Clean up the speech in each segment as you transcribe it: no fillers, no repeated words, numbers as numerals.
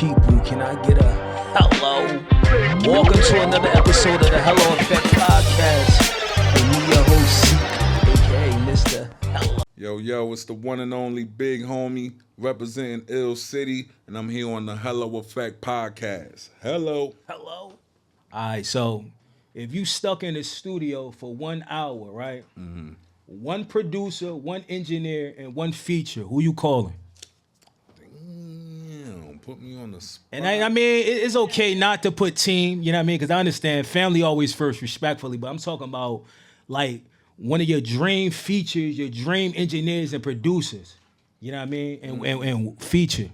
people. Can I get a hello? Welcome to another episode of the Hello Effect Podcast. With me, your host, Zeke, aka Mr. Hello. Yo, it's the one and only Big Homie representing Ill City, and I'm here on the Hello Effect Podcast. Hello. All right, so if you stuck in the studio for 1 hour, right? Mm-hmm. One producer, one engineer, and one feature, who you calling? Damn, put me on the spot. And I mean, it's okay not to put team, you know what I mean? Because I understand family always first, respectfully, but I'm talking about like one of your dream features, your dream engineers and producers, you know what I mean? And feature.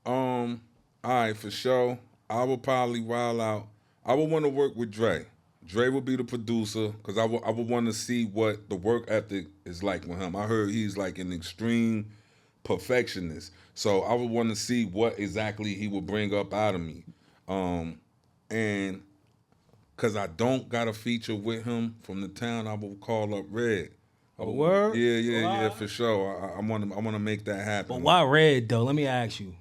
All right, for sure. I would probably wild out. I would want to work with Dre. Dre would be the producer because I would want to see what the work ethic is like with him. I heard he's like an extreme perfectionist. So I would want to see what exactly he would bring up out of me. And because I don't got a feature with him from the town, I would call up Red. Word? Yeah, for sure. I want to make that happen. But why Red, though? Let me ask you.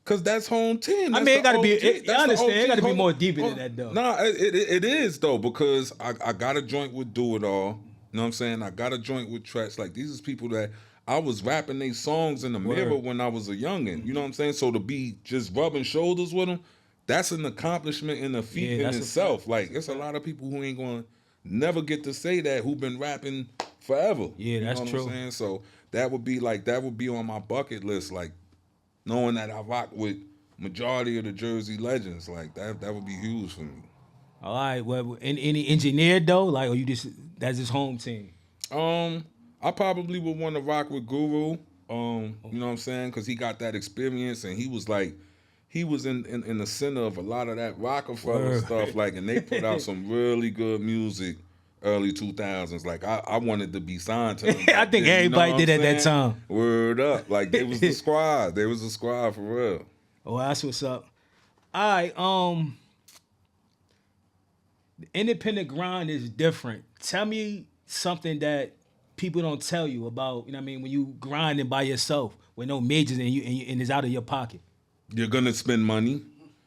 Cause that's home team. I mean, it gotta be. I understand. It gotta be more deeper than that, though. Nah, it is though because I got a joint with Do It All. You know what I'm saying? I got a joint with Trex. Like these is people that I was rapping their songs in the mirror when I was a youngin'. You know what I'm saying? So to be just rubbing shoulders with them, that's an accomplishment and a feat in itself. Like it's a lot of people who ain't gonna never get to say that who been rapping forever. Yeah, that's you know true. What I'm saying? So that would be on my bucket list. Like knowing that I rock with majority of the Jersey legends, like that would be huge for me. All right, well, any engineer though, like, or you just that's his home team? I probably would want to rock with Guru. You know what I'm saying? Because he got that experience, and he was in the center of a lot of that Rockefeller stuff, like, and they put out some really good music. Early 2000s, like I wanted to be signed to them. I think everybody did at that time. Word up, like they was the squad. They was the squad for real. Oh, that's what's up. All right, the independent grind is different. Tell me something that people don't tell you about. You know what I mean? When you grinding by yourself with no majors and it's out of your pocket. You're gonna spend money.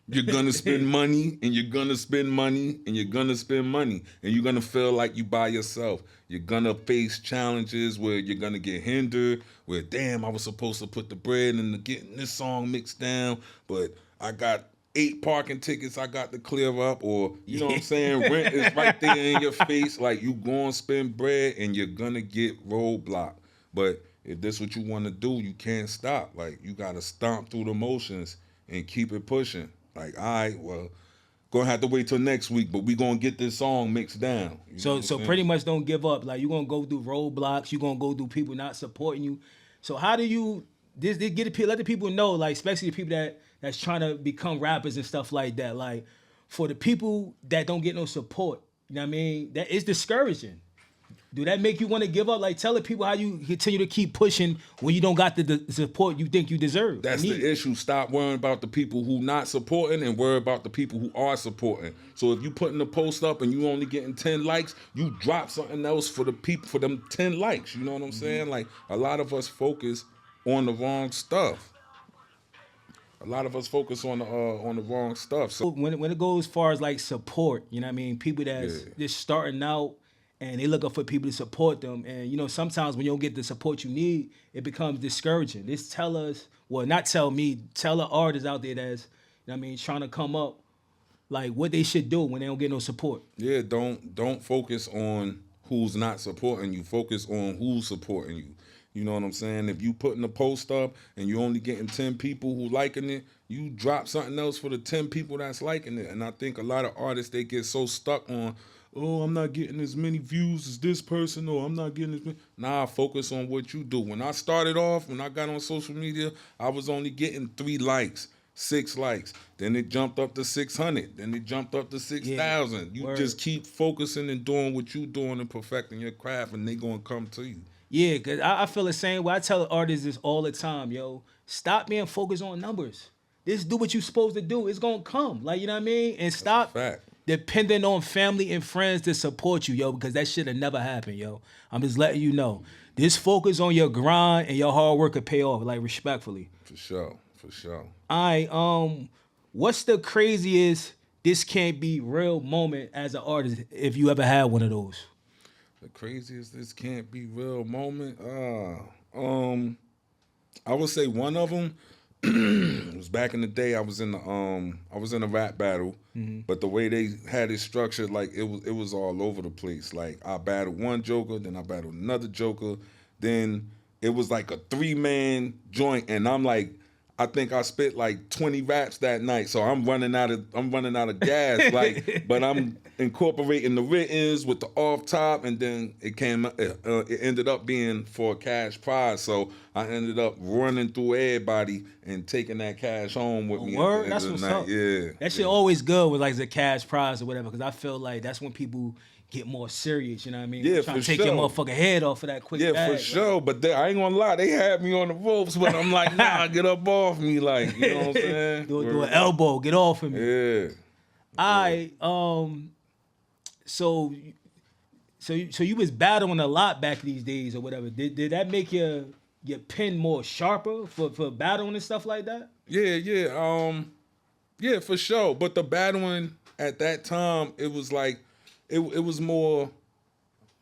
You're gonna spend money, and you're gonna spend money, and you're gonna spend money, and you're gonna feel like you by yourself. You're gonna face challenges where you're gonna get hindered, where damn, I was supposed to put the bread into getting this song mixed down, but I got 8 parking tickets I got to clear up, or you know what I'm saying, rent is right there in your face, like you gonna spend bread and you're gonna get roadblocked. But if this what you wanna do, you can't stop. Like you gotta stomp through the motions and keep it pushing. Like, all right, well, gonna have to wait till next week, but we gonna get this song mixed down. So pretty much don't give up. Like, you're gonna go through roadblocks. You're gonna go through people not supporting you. So how do you let the people know, like, especially the people that's trying to become rappers and stuff like that. Like, for the people that don't get no support, you know what I mean? That is discouraging. Do that make you want to give up? Like, tell the people how you continue to keep pushing when you don't got the support you think you deserve. That's the issue. Stop worrying about the people who not supporting and worry about the people who are supporting. So if you putting the post up and you only getting 10 likes, you drop something else for the people, for them 10 likes. You know what I'm saying? Like, a lot of us focus on the wrong stuff. A lot of us focus on the wrong stuff. So when it goes as far as like support, you know what I mean? People that's just starting out, and they looking for people to support them. And, you know, sometimes when you don't get the support you need, it becomes discouraging. This tell us, well, not tell me, tell the artists out there that's, you know what I mean, trying to come up, like what they should do when they don't get no support. Yeah, don't focus on who's not supporting you. Focus on who's supporting you. You know what I'm saying? If you putting a post up and you only getting 10 people who liking it, you drop something else for the 10 people that's liking it. And I think a lot of artists, they get so stuck on, oh, I'm not getting as many views as this person, or I'm not getting as many. Nah, focus on what you do. When I started off, when I got on social media, I was only getting 3 likes, 6 likes. Then it jumped up to 600. Then it jumped up to 6,000. You just keep focusing and doing what you doing and perfecting your craft, and they gonna come to you. Yeah, because I feel the same way. I tell artists this all the time, yo. Stop being focused on numbers. Just do what you're supposed to do. It's gonna come. Like, you know what I mean? And stop depending on family and friends to support you, yo, because that shit will never happen, yo. I'm just letting you know. Just focus on your grind and your hard work will pay off, like, respectfully. For sure. for sure. All right. What's the craziest this can't be real moment as an artist if you ever had one of those? The craziest this can't be real moment. I would say one of them it was back in the day. I was in a rap battle, but the way they had it structured, like it was all over the place. Like I battled one Joker, then I battled another Joker, then it was like a 3-man joint, and I'm like, I think I spit like 20 raps that night, so I'm running out of gas. Like, but I'm incorporating the writtens with the off top, and then it ended up being for a cash prize. So I ended up running through everybody and taking that cash home with me. Word, at the that's end of what's the night. up. Yeah, That shit always good with like the cash prize or whatever, because I feel like that's when people get more serious. You know what I mean? Yeah, Trying for to take your sure. motherfucking head off of that quick. Yeah, bag, for like. sure. But I ain't gonna lie, they had me on the ropes, but I'm like, nah, get up off me, like, you know what I'm saying? Do an elbow, get off of me. Yeah. So you was battling a lot back these days or whatever. Did that make your pen more sharper for battling and stuff like that? Yeah, for sure. But the battling at that time, it was like, it was more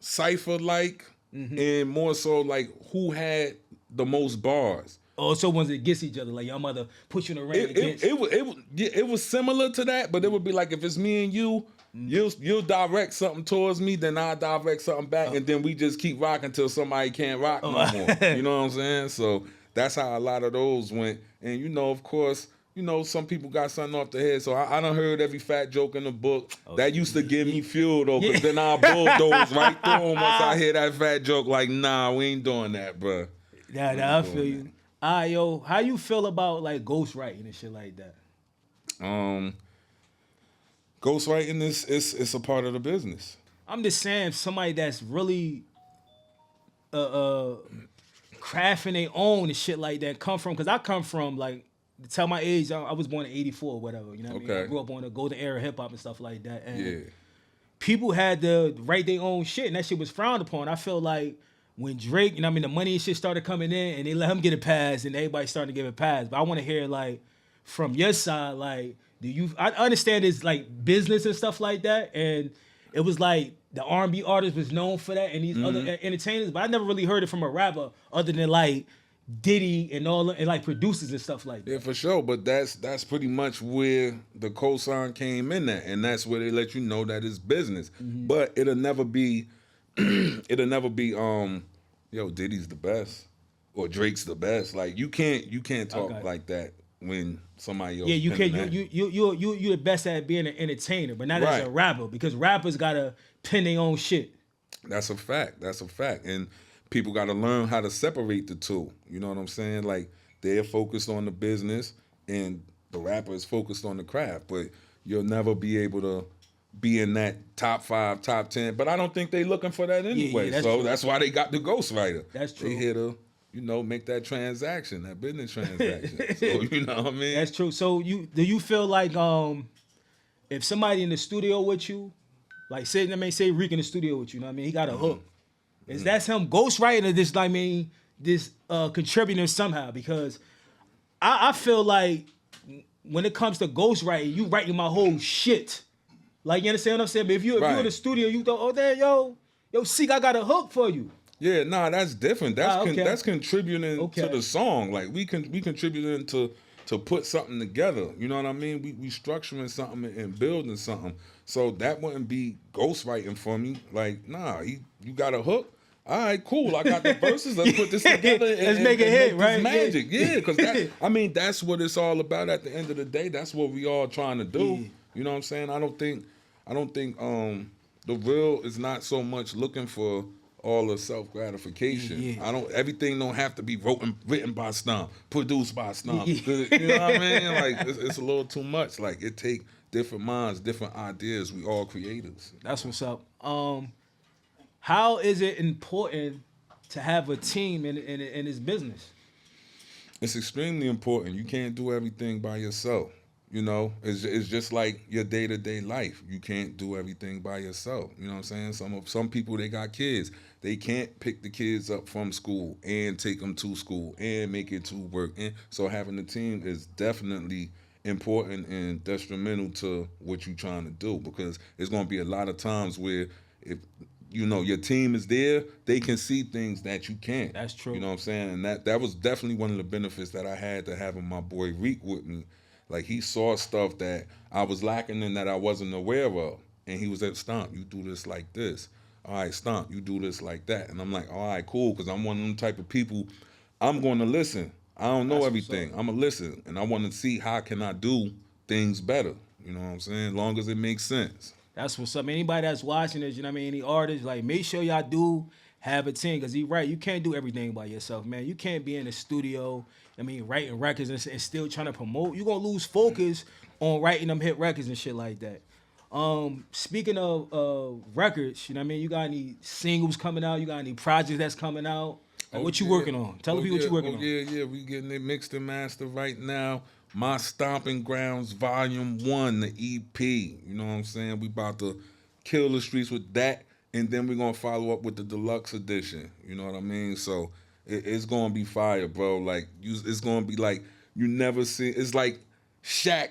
cipher like, and more so like who had the most bars. Oh, so ones against each other, like your mother put you in the ring against. It was similar to that, but it would be like if it's me and you, you'll direct something towards me, then I direct something back, and then we just keep rocking until somebody can't rock no more. You know what I'm saying? So that's how a lot of those went. And you know, of course, you know, some people got something off the head. So I done heard every fat joke in the book. That used to give me fuel though, because then I bulldoze right through them once I hear that fat joke. Like, nah, we ain't doing that, bro. Yeah, I feel you. Yo, how you feel about like ghostwriting and shit like that? Ghostwriting is a part of the business. I'm just saying, somebody that's really crafting their own and shit like that come from, because I come from like, to tell my age, I was born in '84 or whatever. You know what I mean? I grew up on the golden era of hip hop and stuff like that. And people had to write their own shit, and that shit was frowned upon. I feel like when Drake, you know what I mean, the money and shit started coming in, and they let him get a pass, and everybody started to give a pass. But I want to hear like from your side, like, I understand it's like business and stuff like that, and it was like the R&B artist was known for that, and these other entertainers, but I never really heard it from a rapper other than like Diddy and all, and like producers and stuff like that. Yeah, for sure. But that's pretty much where the cosign came in at, and that's where they let you know that it's business. But it'll never be, yo, Diddy's the best or Drake's the best. Like you can't talk like that when somebody else. Yeah, you can. You the best at being an entertainer, but not as a rapper, because rappers gotta pen their own shit. That's a fact. And people got to learn how to separate the two. You know what I'm saying? Like, they're focused on the business and the rapper is focused on the craft. But you'll never be able to be in that top 5, top 10. But I don't think they're looking for that anyway. That's so true. That's why they got the ghostwriter. That's true. They here to, you know, make that transaction, that business transaction. So, you know what I mean? That's true. So do you feel like if somebody in the studio with you, like say Reek in the studio with you, know what I mean? He got a hook. Is that him ghostwriting or this, I mean, this contributing somehow? Because I feel like when it comes to ghostwriting, you writing my whole shit. Like, you understand what I'm saying? But if you're in the studio, you thought, oh, there, yo, Seek, I got a hook for you. Yeah, nah, that's different. That's contributing to the song. Like we contributing to put something together. You know what I mean? We structuring something and building something. So that wouldn't be ghostwriting for me. Like, nah, you got a hook? All right, cool. I got the verses. Let's put this together and let's make it hit, right? Magic, yeah. Because I mean, that's what it's all about. At the end of the day, that's what we all trying to do. Yeah. You know what I'm saying? I don't think the real is not so much looking for all the self gratification. Yeah. Everything don't have to be written by Stomp, produced by Stomp. You know what I mean? Like it's a little too much. Like it take different minds, different ideas. We all creators. That's what's up. How is it important to have a team in this business? It's extremely important. You can't do everything by yourself. You know, it's just like your day to day life. You can't do everything by yourself. You know what I'm saying? Some people they got kids. They can't pick the kids up from school and take them to school and make it to work. And so having a team is definitely important and detrimental to what you're trying to do because there's going to be a lot of times where if you know your team is there, they can see things that you can't. That's true. You know what I'm saying? And that was definitely one of the benefits that I had to having my boy Reek with me. Like he saw stuff that I was lacking in that I wasn't aware of. And he was at Stomp, you do this like this. All right, Stomp, you do this like that. And I'm like, all right, cool, because I'm one of them type of people. I'm going to listen. I don't know That's everything. I'm going to listen. And I want to see how can I do things better. You know what I'm saying? As long as it makes sense. That's what's up. Anybody that's watching this, you know what I mean? Any artists, like make sure y'all do have a team. Cause he right, you can't do everything by yourself, man. You can't be in the studio, I mean, writing records and still trying to promote. You're gonna lose focus on writing them hit records and shit like that. Speaking of records, you know what I mean? You got any singles coming out? You got any projects that's coming out? Like, what you working on? Tell the people what you working on. Yeah. We getting it mixed and mastered right now. My Stomping Grounds Volume 1, the EP. You know what I'm saying? We about to kill the streets with that, and then we're going to follow up with the deluxe edition. You know what I mean? So it's going to be fire, bro. Like, it's going to be like you never see. It's like Shaq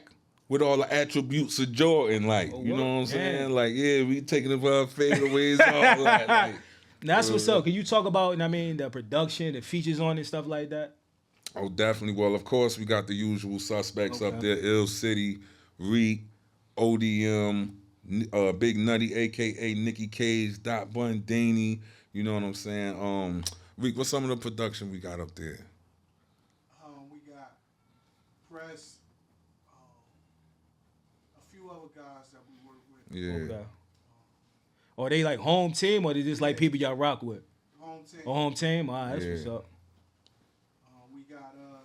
with all the attributes of Jordan. Like, you know what I'm saying? Like, yeah, we taking it for our fadeaways, all that. Like, that's what's up. Can you talk about, you know what I mean, the production, the features on it, stuff like that? Oh, definitely. Well, of course, we got the usual suspects up there: Ill City, Reek, ODM, Big Nutty, aka Nicky Cage, Dot Bun Daney. You know what I'm saying? Reek, what's some of the production we got up there? We got Press, a few other guys that we work with. Yeah. Okay. Or they like home team, or they just like people y'all rock with? Home team. Or home team? All right, that's what's up. We got a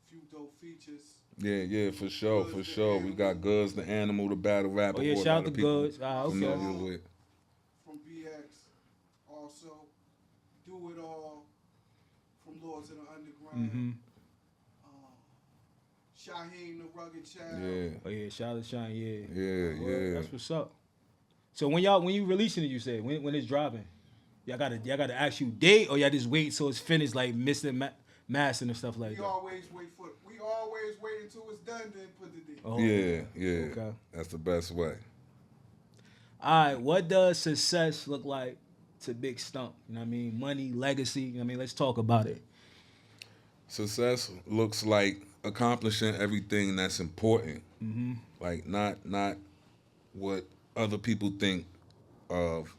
few dope features. Yeah, for sure. We got Goods the Animal, the battle rapper. Oh yeah, who a shout lot out to of people Goods. Okay. familiar with. From BX, also Do It All from Lords of the Underground. Mm-hmm. Shaheem the Rugged Child. Yeah. Oh yeah, shout out to Shine. Yeah. That's what's up. So when you releasing it, you said when it's dropping, y'all gotta actual date, or y'all just wait till it's finished, like missing mastering and stuff like We that. always wait until it's done, then put the date. Oh, Yeah. Okay. That's the best way. All right, what does success look like to Big Stomp? You know what I mean? Money, legacy. You know what I mean? Let's talk about it. Success looks like accomplishing everything that's important. Mm-hmm. Like not what other people think of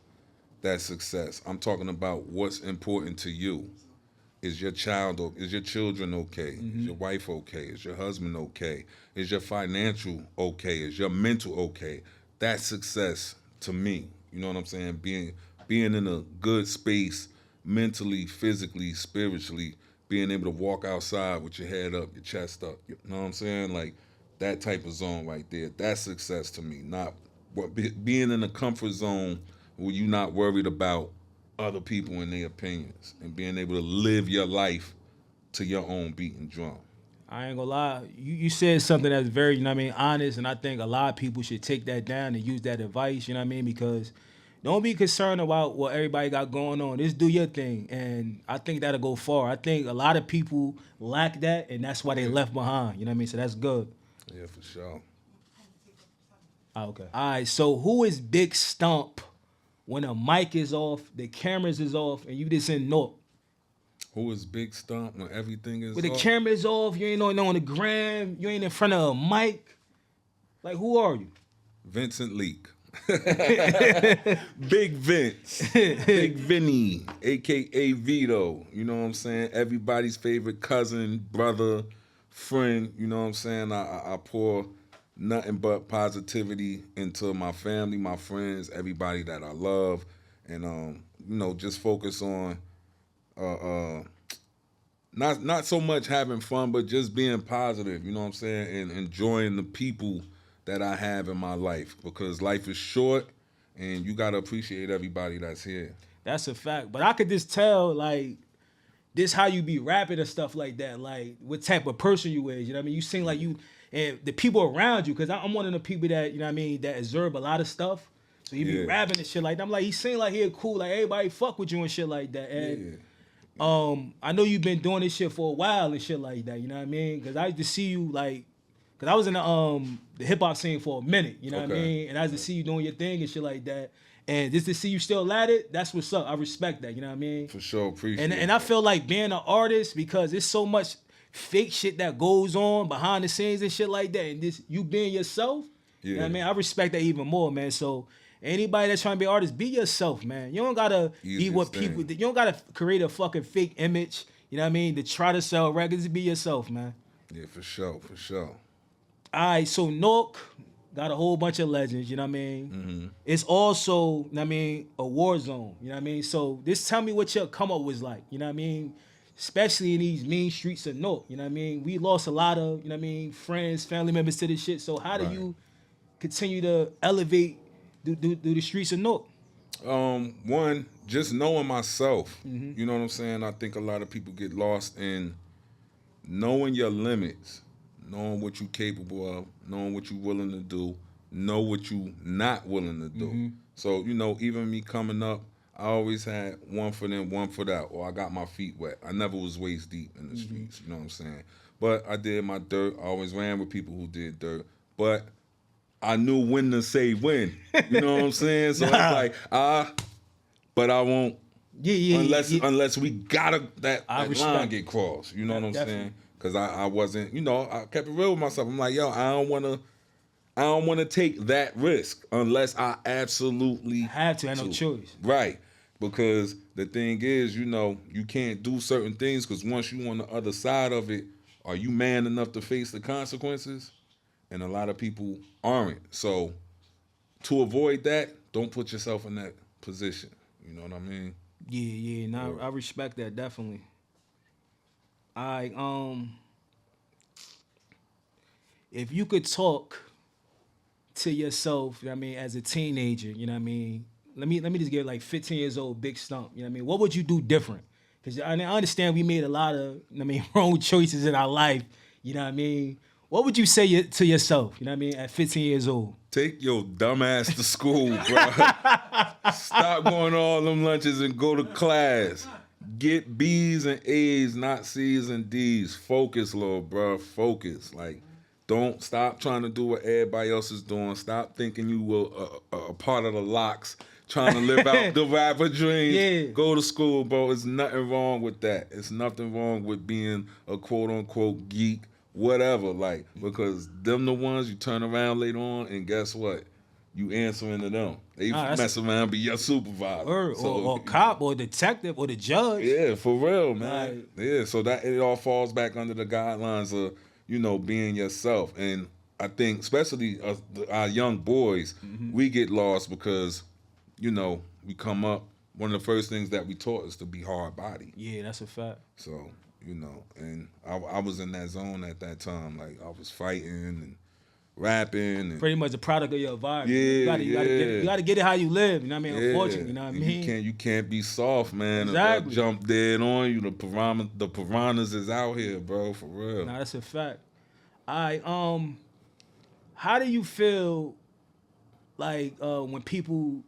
that success. I'm talking about what's important to you. Is your children okay? Mm-hmm. Is your wife okay? Is your husband okay? Is your financial okay? Is your mental okay? That's success to me. You know what I'm saying? Being in a good space mentally, physically, spiritually, being able to walk outside with your head up, your chest up. You know what I'm saying? Like that type of zone right there. That's success to me. Not being in a comfort zone where you're not worried about other people and their opinions and being able to live your life to your own beat and drum. I ain't gonna lie. You said something that's very, you know what I mean, honest, and I think a lot of people should take that down and use that advice, you know what I mean? Because don't be concerned about what everybody got going on. Just do your thing. And I think that'll go far. I think a lot of people lack that, and that's why they left behind. You know what I mean? So that's good. Yeah, for sure. Oh, okay. All right, so who is Big Stomp when the mic is off, the cameras is off, and you just in Newark? Who is Big Stomp when everything is When the off? cameras off, you ain't on the gram, you ain't in front of a mic. Like, who are you? Vincent Leak. Big Vince. Big Vinny, a.k.a. Vito. You know what I'm saying? Everybody's favorite cousin, brother, friend. You know what I'm saying? I pour nothing but positivity into my family, my friends, everybody that I love. And, just focus on not so much having fun, but just being positive, you know what I'm saying? And enjoying the people that I have in my life, because life is short and you gotta appreciate everybody that's here. That's a fact. But I could just tell, like, this how you be rapping and stuff like that. Like, what type of person you is. You know what I mean? You seem like you, and the people around you, because I'm one of the people that, you know what I mean, that absorb a lot of stuff. So you be Yeah. rapping and shit like that. I'm like, he seem like he cool, like everybody fuck with you and shit like that. And Yeah. I know you've been doing this shit for a while and shit like that. You know what I mean? Because I used to see you like, because I was in the hip hop scene for a minute. You know what I Okay. mean? And I used to see you doing your thing and shit like that. And just to see you still at it, that's what's up. I respect that. You know what I mean? For sure, appreciate And I feel like being an artist, because there's so much fake shit that goes on behind the scenes and shit like that. And this, you being yourself, you know what I Yeah. mean? I respect that even more, man. So anybody that's trying to be an artist, be yourself, man. You don't gotta be Easiest what thing. people. You don't gotta create a fucking fake image. You know what I mean? To try to sell records, be yourself, man. Yeah, for sure, for sure. All right, so Newark got a whole bunch of legends, you know what I mean? It's also, you know what I mean, a war zone, you know what I mean? So just tell me what your come up was like, you know what I mean? Especially in these mean streets of Newark, you know what I mean? We lost a lot of, you know what I mean, friends, family members to this shit. So how do Right. you continue to elevate through the streets of Newark? One, just knowing myself. You know what I'm saying? I think a lot of people get lost in knowing your limits, knowing what you're capable of, knowing what you're willing to do, know what you're not willing to do. So, you know, even me coming up, I always had one foot in, one foot out, or I got my feet wet. I never was waist deep in the streets, you know what I'm saying? But I did my dirt. I always ran with people who did dirt. But I knew when to say when. You know what I'm saying? So it's like, but I won't Yeah, unless we gotta that line respect get crossed. You know what I'm Definitely. saying? Because I wasn't, you know, I kept it real with myself. I'm like, yo, I don't wanna take that risk unless I absolutely have to, I have no choice. Right. Because the thing is, you know, you can't do certain things because once you on the other side of it, are you man enough to face the consequences? And a lot of people aren't. So to avoid that, don't put yourself in that position. You know what I mean? Yeah, no, I respect that, definitely. If you could talk to yourself, you know what I mean, as a teenager, you know what I mean, let me just get like 15 years old, Big Stomp, you know what I mean, what would you do different? Because I understand we made a lot of, you know what I mean, wrong choices in our life, you know what I mean, what would you say to yourself, you know what I mean, at 15 years old? Take your dumb ass to school, bro. Stop going to all them lunches and go to class. Get B's and A's, not C's and D's. Focus, little bro. Focus. Like, don't stop trying to do what everybody else is doing. Stop thinking you were a part of the locks, trying to live out the rapper dreams. Yeah. Go to school, bro. There's nothing wrong with that. It's nothing wrong with being a quote unquote geek, whatever. Like, because them the ones you turn around later on, and guess what? You answering to them. They mess around and be your supervisor. Or cop or detective or the judge. Yeah, for real, man. Yeah, so that it all falls back under the guidelines of, you know, being yourself. And I think especially our young boys, we get lost because, you know, we come up, one of the first things that we taught is to be hard body. Yeah, that's a fact. So, you know, and I was in that zone at that time. Like, I was fighting and rapping. And pretty much the product of your environment. Yeah, you gotta get it how you live, you know what I mean? yeah. Unfortunately, you know what I And mean? You can't be soft, man. Exactly. If that jump dead on you, the piranhas is out here, bro, for real. Nah, that's a fact. All right, how do you feel like when people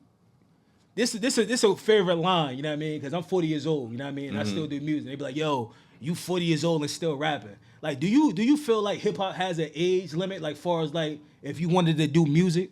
this a favorite line, you know what I mean? Because I'm 40 years old, you know what I mean? And I still do music. They be like, yo, you 40 years old and still rapping. Like, do you feel like hip hop has an age limit, like far as like if you wanted to do music?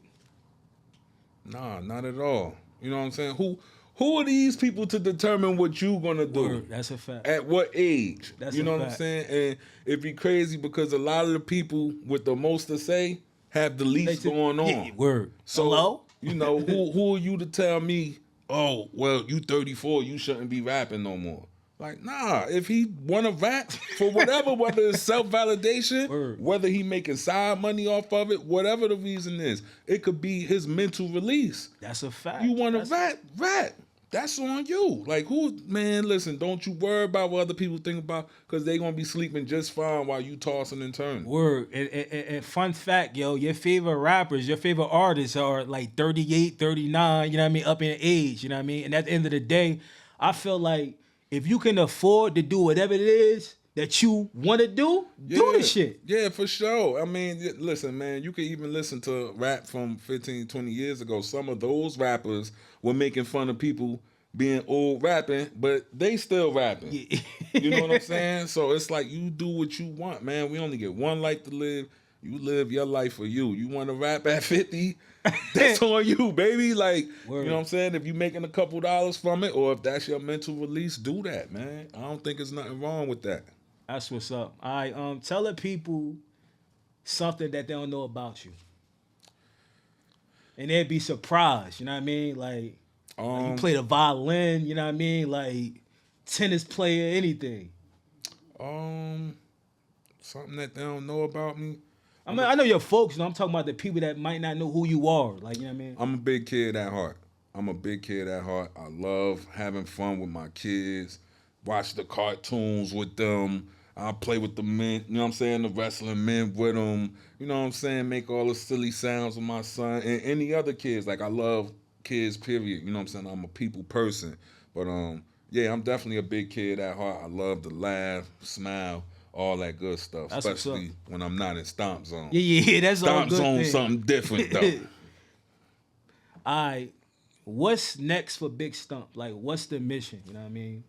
Nah, not at all. You know what I'm saying? Who are these people to determine what you gonna do? Word, that's a fact. At what age? That's you a know what I'm fact. saying? And it'd be crazy because a lot of the people with the most to say have the least going on. Yeah, word. So, hello? You know, who are you to tell me, oh, well, you 34, you shouldn't be rapping no more? Like, nah, if he want to rap for whatever, whether it's self-validation, Word. whether he making side money off of it, whatever the reason is, it could be his mental release. That's a fact. You want to rap. That's on you. Like, man, listen, don't you worry about what other people think about, because they going to be sleeping just fine while you tossing and turning. Word. And fun fact, yo, your favorite rappers, your favorite artists are like 38, 39, you know what I mean, up in age, you know what I mean? And at the end of the day, I feel like if you can afford to do whatever it is, that you want to do the shit. Yeah, for sure. I mean, listen, man, you can even listen to rap from 15, 20 years ago. Some of those rappers were making fun of people being old rapping, but they still rapping. Yeah. You know what I'm saying? So it's like you do what you want, man. We only get one life to live. You live your life for you. You want to rap at 50? That's on you, baby. Like, Word. you know what I'm saying? If you're making a couple dollars from it, or if that's your mental release, do that, man. I don't think there's nothing wrong with that. That's what's up. All right, tell the people something that they don't know about you. And they'd be surprised, you know what I mean? Like you play the violin, you know what I mean? Like tennis player, anything. Something that they don't know about me. I mean, I know your folks, you know, I'm talking about the people that might not know who you are. Like, you know what I mean? I'm a big kid at heart. I love having fun with my kids. Watch the cartoons with them. I play with the men, you know what I'm saying? The wrestling men with them. You know what I'm saying? Make all the silly sounds with my son and any other kids. Like, I love kids, period. You know what I'm saying? I'm a people person. But, yeah, I'm definitely a big kid at heart. I love to laugh, smile, all that good stuff. That's especially when I'm not in Stomp Zone. Yeah, that's all Stomp good Zone thing. something different, though. All right, what's next for Big Stomp? Like, what's the mission? You know what I mean?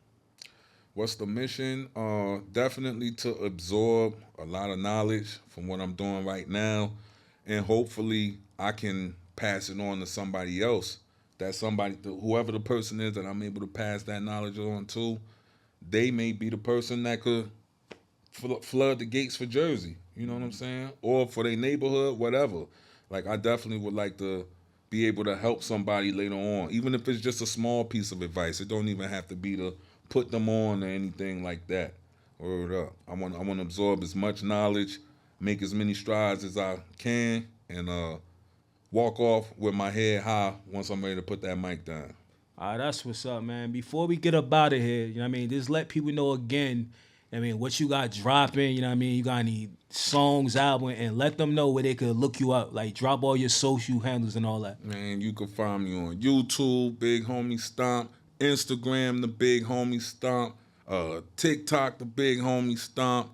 What's the mission? Definitely to absorb a lot of knowledge from what I'm doing right now, and hopefully I can pass it on to somebody else. That somebody, whoever the person is that I'm able to pass that knowledge on to, they may be the person that could flood the gates for Jersey. You know what I'm saying? Or for their neighborhood, whatever. Like, I definitely would like to be able to help somebody later on, even if it's just a small piece of advice. It don't even have to be to put them on or anything like that. Word up. I want to absorb as much knowledge, make as many strides as I can, and walk off with my head high once I'm ready to put that mic down. All right, that's what's up, man. Before we get up out of here, you know what I mean? Just let people know again, I mean, what you got dropping, you know what I mean? You got any songs, album, and let them know where they could look you up. Like, drop all your social handles and all that. Man, you can find me on YouTube, Big Homie Stomp, Instagram, The Big Homie Stomp, TikTok, The Big Homie Stomp,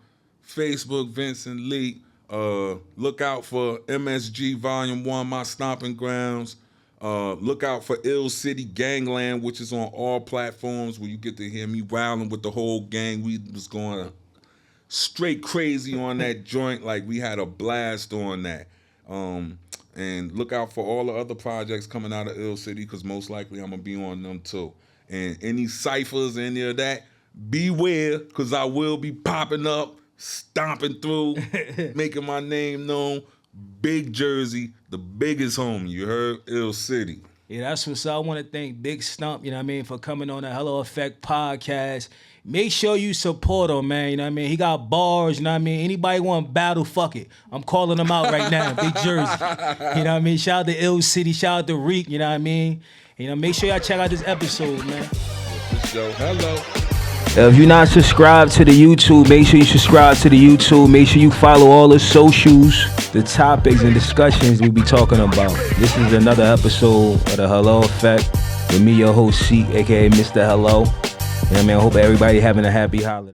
Facebook, Vincent Lee. Look out for MSG Volume 1, My Stomping Grounds. Look out for Ill City Gangland, which is on all platforms, where you get to hear me wilding with the whole gang. We was going straight crazy on that joint. Like, we had a blast on that. And look out for all the other projects coming out of Ill City, because most likely I'm going to be on them too. And any ciphers, any of that, beware, because I will be popping up, stomping through, making my name known. Big Jersey, the biggest homie, you heard? Ill City. Yeah, that's what's up. I want to thank Big Stomp, you know what I mean, for coming on the Hello Effect podcast. Make sure you support him, man, you know what I mean? He got bars, you know what I mean? Anybody want battle, fuck it. I'm calling him out right now, Big Jersey. You know what I mean? Shout out to Ill City, shout out to Reek, you know what I mean? You know, make sure y'all check out this episode, man. So, hello. If you're not subscribed to the YouTube, make sure you subscribe to the YouTube. Make sure you follow all the socials, the topics and discussions we be talking about. This is another episode of the Hello Effect with me, your host, C, a.k.a. Mr. Hello. And I mean, I hope everybody having a happy holiday.